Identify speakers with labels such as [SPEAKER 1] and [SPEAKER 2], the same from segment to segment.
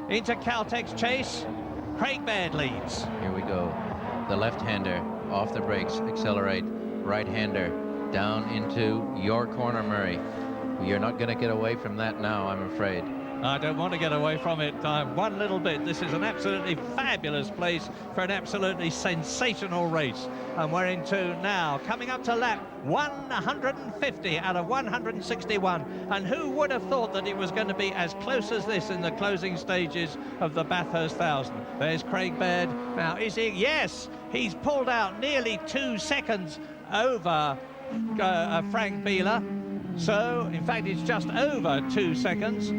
[SPEAKER 1] into Caltech's chase. Craig Baird leads.
[SPEAKER 2] Here we go. The left-hander off the brakes, accelerate. Right-hander down into your corner, Murray. You're not going to get away from that now, I'm afraid.
[SPEAKER 1] I don't want to get away from it one little bit. This is an absolutely fabulous place for an absolutely sensational race. And we're into now, coming up to lap 150 out of 161. And who would have thought that it was going to be as close as this in the closing stages of the Bathurst 1000? There's Craig Baird. Now, is he? Yes, he's pulled out nearly 2 seconds over Frank Bieler. So, in fact, it's just over 2 seconds.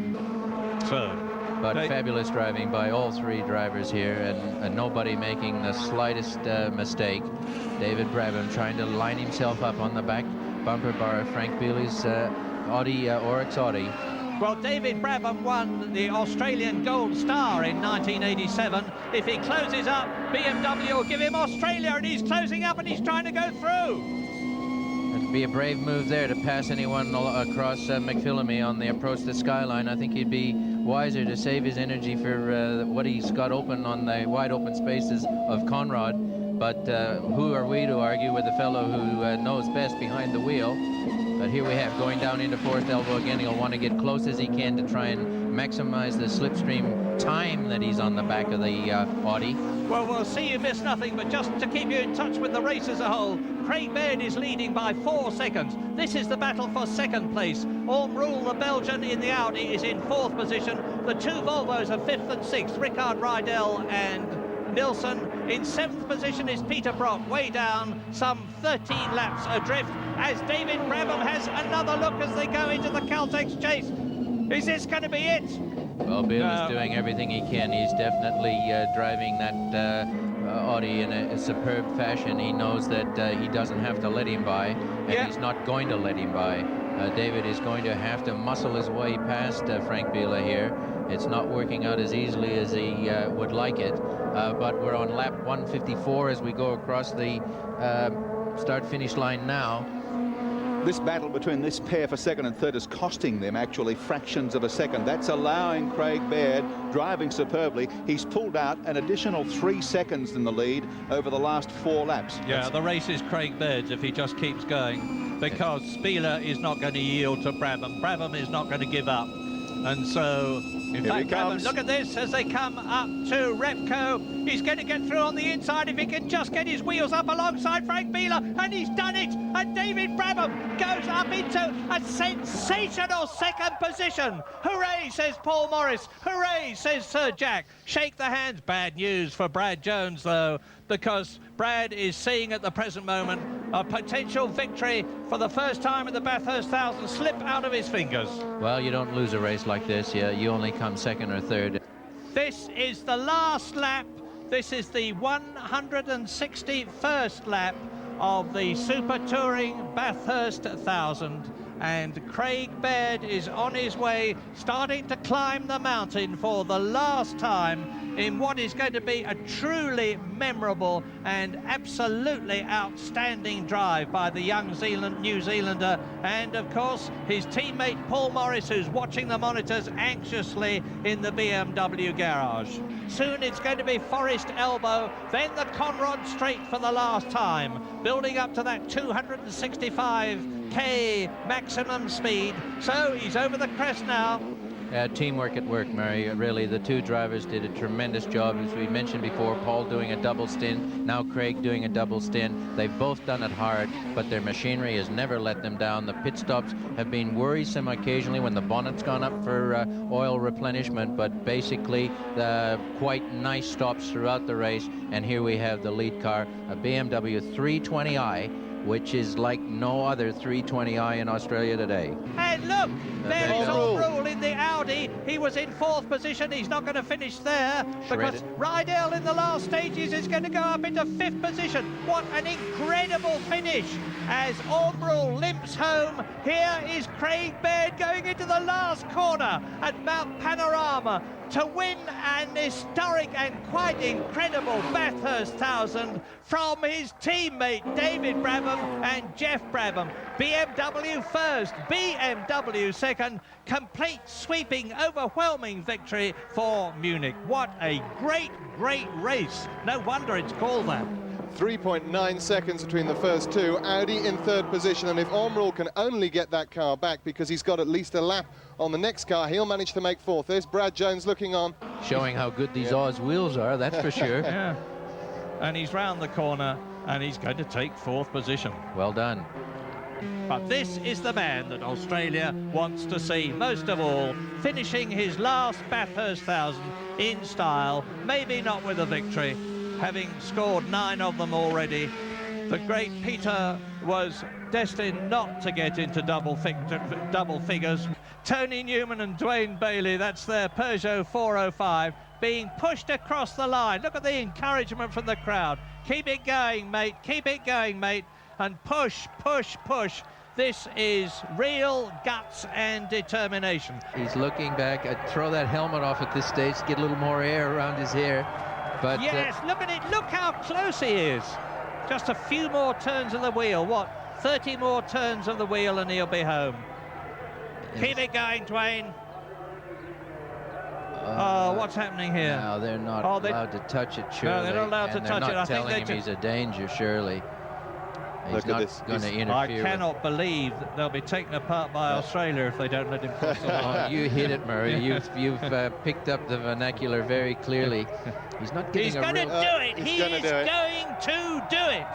[SPEAKER 2] But fabulous driving by all three drivers here, and nobody making the slightest mistake. David Brabham trying to line himself up on the back bumper bar of Frank Bieler's Audi, Oryx Audi.
[SPEAKER 1] Well, David Brabham won the Australian Gold Star in 1987. If he closes up, BMW will give him Australia, and he's closing up and he's trying to go through.
[SPEAKER 2] It'd be a brave move there to pass anyone across McPhillamy on the approach to the skyline. I think he'd be wiser to save his energy for what he's got open on the wide open spaces of Conrad. But who are we to argue with the fellow who knows best behind the wheel? But here we have going down into Forest Elbow again. He'll want to get close as he can to try and maximize the slipstream time that he's on the back of the Audi.
[SPEAKER 1] Well, we'll see you miss nothing, but just to keep you in touch with the race as a whole, Craig Baird is leading by 4 seconds. This is the battle for second place. Orm Roel, the Belgian in the Audi, is in 4th position. The 2 Volvos are 5th and 6th, Rickard Rydell and Nilsson. In 7th position is Peter Brock, way down, some 13 laps adrift, as David Brabham has another look as they go into the Caltech's chase. Is this going to be it?
[SPEAKER 2] Well, Bill is doing everything he can. He's definitely driving that Audi in a superb fashion. He knows that he doesn't have to let him by, and he's not going to let him by. David is going to have to muscle his way past Frank Bieler here. It's not working out as easily as he would like it, but we're on lap 154 as we go across the start-finish line now.
[SPEAKER 3] This battle between this pair for second and third is costing them actually fractions of a second. That's allowing Craig Baird, driving superbly. He's pulled out an additional 3 seconds in the lead over the last 4 laps.
[SPEAKER 1] Yeah, the race is Craig Baird's if he just keeps going, because Bieler is not going to yield to Brabham. Brabham is not going to give up. And so, in fact, Brabham, look at this as they come up to Repco. He's going to get through on the inside if he can just get his wheels up alongside Frank Bieler, and he's done it. And David Brabham goes up into a sensational second position. Hooray, says Paul Morris. Hooray, says Sir Jack. Shake the hands. Bad news for Brad Jones, though, because Brad is seeing at the present moment a potential victory for the first time at the Bathurst 1000 slip out of his fingers.
[SPEAKER 2] Well, you don't lose a race like this. You only come second or third.
[SPEAKER 1] This is the last lap. This is the 161st lap of the Super Touring Bathurst 1000. And Craig Baird is on his way, starting to climb the mountain for the last time in what is going to be a truly memorable and absolutely outstanding drive by the young New Zealander, and of course his teammate Paul Morris, who's watching the monitors anxiously in the BMW garage. Soon it's going to be Forest Elbow, then the Conrad Straight for the last time, building up to that 265k maximum speed. So he's over the crest now.
[SPEAKER 2] Teamwork at work, Murray. Really, the 2 drivers did a tremendous job. As we mentioned before, Paul doing a double stint, now Craig doing a double stint. They've both done it hard, but their machinery has never let them down. The pit stops have been worrisome occasionally when the bonnet's gone up for oil replenishment, but basically quite nice stops throughout the race. And here we have the lead car, a BMW 320i, which is like no other 320i in Australia today.
[SPEAKER 1] And look, there is Orm Roel in the Audi. He was in 4th position. He's not going to finish there because Rydell in the last stages is going to go up into 5th position. What an incredible finish as Orm Roel limps home. Here is Craig Baird going into the last corner at Mount Panorama. to win an historic and quite incredible Bathurst 1000 from his teammate David Brabham and Jeff Brabham. BMW first, BMW second, complete sweeping, overwhelming victory for Munich. What a great, great race. No wonder it's called that.
[SPEAKER 4] 3.9 seconds between the first two. Audi in third position, and if Omrul can only get that car back, because he's got at least a lap on the next car, he'll manage to make fourth. There's Brad Jones looking on.
[SPEAKER 2] Showing how good these Oz wheels are, that's for sure.
[SPEAKER 1] Yeah. And he's round the corner, and he's going to take fourth position.
[SPEAKER 2] Well done.
[SPEAKER 1] But this is the man that Australia wants to see most of all, finishing his last Bathurst 1000 in style, maybe not with a victory, having scored 9 of them already. The great Peter was destined not to get into double figures. Tony Newman and Dwayne Bailey, that's their Peugeot 405, being pushed across the line. Look at the encouragement from the crowd. Keep it going, mate. Keep it going, mate. And push, push, push. This is real guts and determination.
[SPEAKER 2] He's looking back. I'd throw that helmet off at this stage, get a little more air around his hair. But
[SPEAKER 1] yes, look at it. Look how close he is. Just a few more turns of the wheel. What? 30 more turns of the wheel and he'll be home. Keep it going, Dwayne. Oh, what's happening here?
[SPEAKER 2] No, they're not allowed to touch it, surely.
[SPEAKER 1] No, they're not allowed to touch it.
[SPEAKER 2] I think telling him he's a danger, surely. He's not going to interfere.
[SPEAKER 1] I cannot believe that they'll be taken apart by Australia if they don't let him cross the line.
[SPEAKER 2] You hit it, Murray. You've picked up the vernacular very clearly. He's not getting
[SPEAKER 1] He's going to do it. He is going to do it.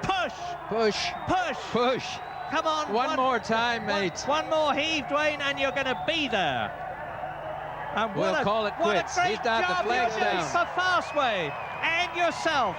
[SPEAKER 1] Push.
[SPEAKER 2] Push.
[SPEAKER 1] Push.
[SPEAKER 2] Push.
[SPEAKER 1] Come on.
[SPEAKER 2] One more time, mate.
[SPEAKER 1] One more heave, Dwayne, and you're going to be there. And
[SPEAKER 2] we'll call it quits.
[SPEAKER 1] What a great job
[SPEAKER 2] the flags
[SPEAKER 1] you're doing
[SPEAKER 2] down.
[SPEAKER 1] for Fastway and yourself.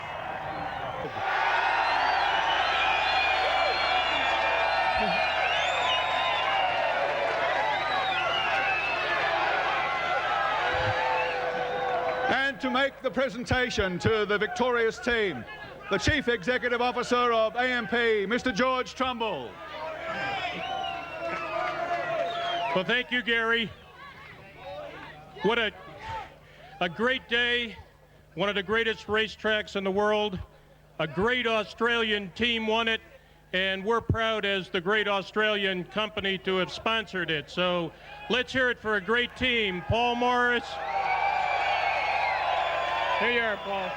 [SPEAKER 3] And to make the presentation to the victorious team, the Chief Executive Officer of AMP, Mr. George Trumbull.
[SPEAKER 5] Well, thank you, Gary. What a great day, one of the greatest racetracks in the world. A great Australian team won it, and we're proud as the great Australian company to have sponsored it. So let's hear it for a great team. Paul Morris. Here you are, Paul.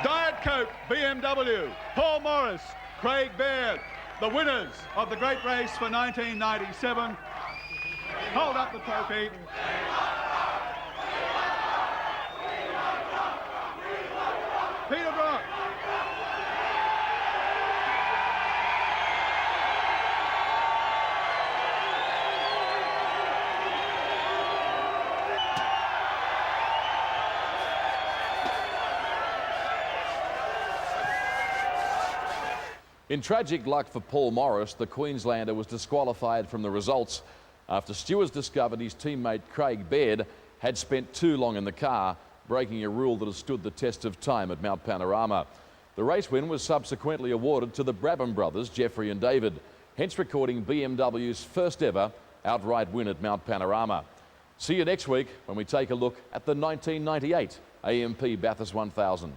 [SPEAKER 3] Diet Coke, BMW, Paul Morris, Craig Baird, the winners of the great race for 1997. Hold up the trophy. Peter Brock.
[SPEAKER 6] In tragic luck for Paul Morris, the Queenslander was disqualified from the results after stewards discovered his teammate Craig Baird had spent too long in the car, breaking a rule that has stood the test of time at Mount Panorama. The race win was subsequently awarded to the Brabham brothers, Jeffrey and David, hence recording BMW's first ever outright win at Mount Panorama. See you next week when we take a look at the 1998 AMP Bathurst 1000.